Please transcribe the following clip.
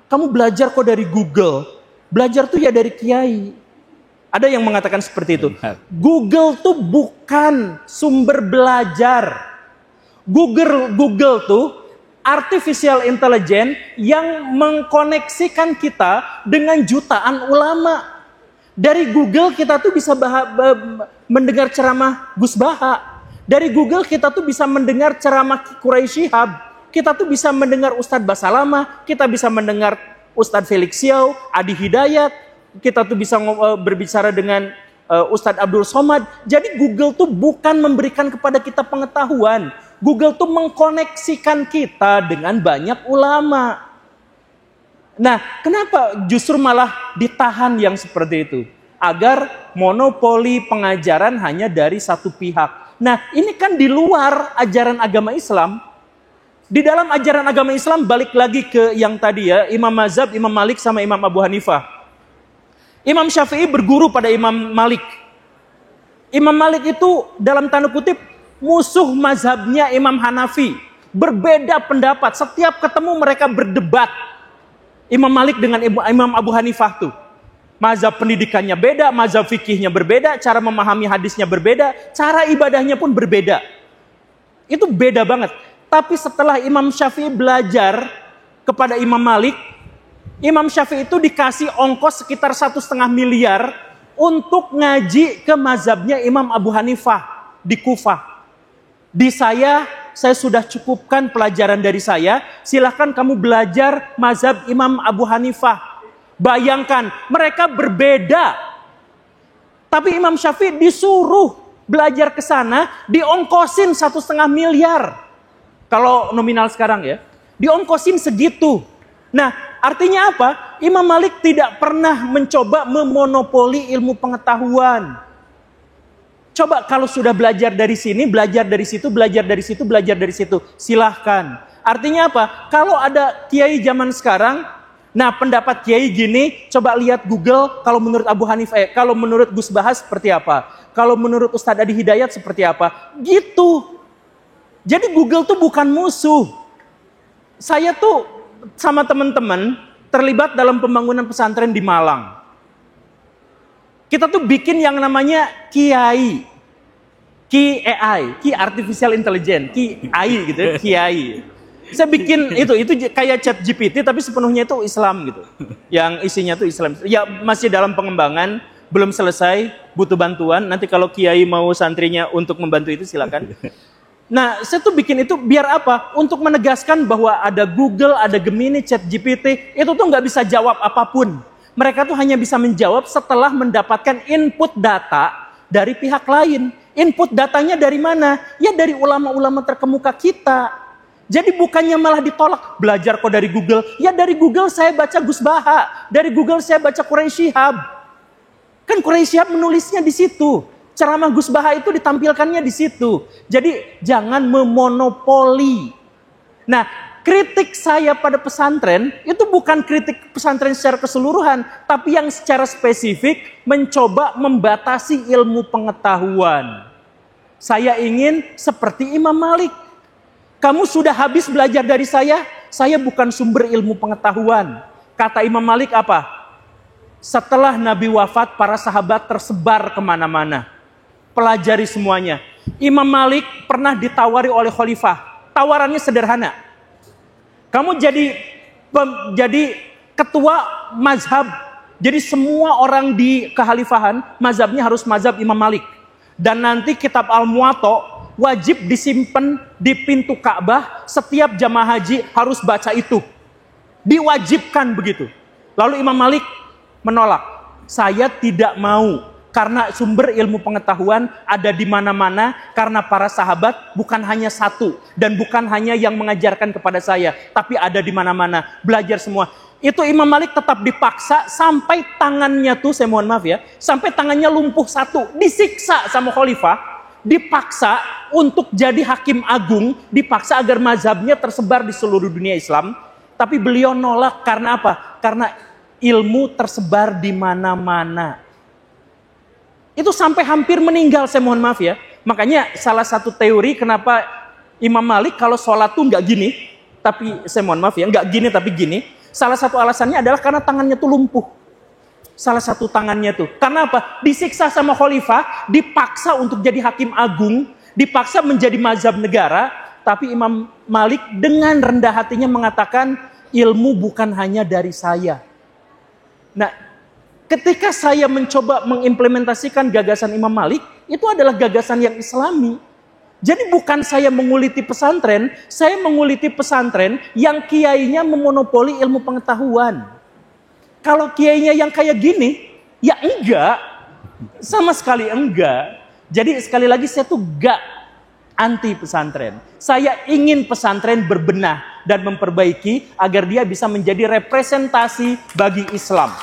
kamu belajar kok dari Google. Belajar tuh ya dari kiai. Ada yang mengatakan seperti itu. Google tuh bukan sumber belajar. Google tuh artificial intelligence yang mengkoneksikan kita dengan jutaan ulama. Dari Google kita tuh bisa mendengar ceramah Gus Baha. Dari Google kita tuh bisa mendengar ceramah Quraisy Shihab. Kita tuh bisa mendengar Ustadz Basalamah. Kita bisa mendengar Ustadz Felix Xiao, Adi Hidayat. Kita tuh bisa berbicara dengan Ustadz Abdul Somad. Jadi Google tuh bukan memberikan kepada kita pengetahuan. Google tuh mengkoneksikan kita dengan banyak ulama. Nah, kenapa justru malah ditahan yang seperti itu? Agar monopoli pengajaran hanya dari satu pihak. Nah, ini kan di luar ajaran agama Islam. Di dalam ajaran agama Islam balik lagi ke yang tadi ya, Imam Mazhab, Imam Malik sama Imam Abu Hanifah. Imam Syafi'i berguru pada Imam Malik. Imam Malik itu dalam tanda kutip musuh mazhabnya Imam Hanafi. Berbeda pendapat, setiap ketemu mereka berdebat. Imam Malik dengan Imam Abu Hanifah tuh. Mazhab pendidikannya beda, mazhab fikihnya berbeda, cara memahami hadisnya berbeda, cara ibadahnya pun berbeda. Itu beda banget. Tapi setelah Imam Syafi'i belajar kepada Imam Malik, Imam Syafi'i itu dikasih ongkos sekitar 1,5 miliar untuk ngaji ke mazhabnya Imam Abu Hanifah di Kufah. Di saya sudah cukupkan pelajaran dari saya, silahkan kamu belajar mazhab Imam Abu Hanifah. Bayangkan, mereka berbeda. Tapi Imam Syafi'i disuruh belajar ke sana, diongkosin 1,5 miliar. Kalau nominal sekarang ya, diongkosin segitu. Nah, artinya apa? Imam Malik tidak pernah mencoba memonopoli ilmu pengetahuan. Coba kalau sudah belajar dari sini, belajar dari situ, belajar dari situ, belajar dari situ. Silahkan. Artinya apa? Kalau ada kiai zaman sekarang, nah pendapat kiai gini, coba lihat Google, kalau menurut Abu Hanifah, kalau menurut Gus Bahas seperti apa? Kalau menurut Ustadz Adi Hidayat seperti apa? Gitu. Jadi Google tuh bukan musuh. Saya tuh sama teman-teman terlibat dalam pembangunan pesantren di Malang. Kita tuh bikin yang namanya Kiai. Ki Artificial Intelligence, Ki AI gitu, Kiai. Saya bikin itu kayak chat GPT tapi sepenuhnya itu Islam gitu. Yang isinya tuh Islam. Ya masih dalam pengembangan, belum selesai, butuh bantuan. Nanti kalau Kiai mau santrinya untuk membantu itu silakan. Nah, saya tuh bikin itu biar apa? Untuk menegaskan bahwa ada Google, ada Gemini, ChatGPT, itu tuh nggak bisa jawab apapun. Mereka tuh hanya bisa menjawab setelah mendapatkan input data dari pihak lain. Input datanya dari mana? Ya dari ulama-ulama terkemuka kita. Jadi bukannya malah ditolak, belajar kok dari Google. Ya dari Google saya baca Gus Baha, dari Google saya baca Quraisy Shihab. Kan Quraisy Shihab menulisnya di situ. Ceramah Gus Baha itu ditampilkannya di situ. Jadi jangan memonopoli. Nah, kritik saya pada pesantren itu bukan kritik pesantren secara keseluruhan, tapi yang secara spesifik mencoba membatasi ilmu pengetahuan. Saya ingin seperti Imam Malik. Kamu sudah habis belajar dari saya bukan sumber ilmu pengetahuan. Kata Imam Malik apa? Setelah Nabi wafat, para sahabat tersebar kemana-mana. Pelajari semuanya. Imam Malik pernah ditawari oleh khalifah. Tawarannya sederhana. Kamu jadi ketua mazhab. Jadi semua orang di kekhalifahan, mazhabnya harus mazhab Imam Malik. Dan nanti kitab Al-Muwatta wajib disimpan di pintu Ka'bah. Setiap jamaah haji harus baca itu. Diwajibkan begitu. Lalu Imam Malik menolak. Saya tidak mau. Karena sumber ilmu pengetahuan ada di mana-mana, karena para sahabat bukan hanya satu dan bukan hanya yang mengajarkan kepada saya, tapi ada di mana-mana, belajar semua. Itu Imam Malik tetap dipaksa sampai tangannya tuh, saya mohon maaf ya, sampai tangannya lumpuh satu, disiksa sama khalifah, dipaksa untuk jadi hakim agung, dipaksa agar mazhabnya tersebar di seluruh dunia Islam, tapi beliau nolak karena apa? Karena ilmu tersebar di mana-mana. Itu sampai hampir meninggal, saya mohon maaf ya. Makanya salah satu teori kenapa Imam Malik kalau sholat tuh nggak gini, tapi saya mohon maaf ya, nggak gini tapi gini. Salah satu alasannya adalah karena tangannya tuh lumpuh. Salah satu tangannya tuh. Karena apa? Disiksa sama khalifah, dipaksa untuk jadi hakim agung, dipaksa menjadi mazhab negara, tapi Imam Malik dengan rendah hatinya mengatakan, ilmu bukan hanya dari saya. Nah, ketika saya mencoba mengimplementasikan gagasan Imam Malik, itu adalah gagasan yang Islami. Jadi bukan saya menguliti pesantren, saya menguliti pesantren yang kiainya memonopoli ilmu pengetahuan. Kalau kiainya yang kayak gini, ya enggak. Sama sekali enggak. Jadi sekali lagi saya tuh enggak anti pesantren. Saya ingin pesantren berbenah dan memperbaiki agar dia bisa menjadi representasi bagi Islam.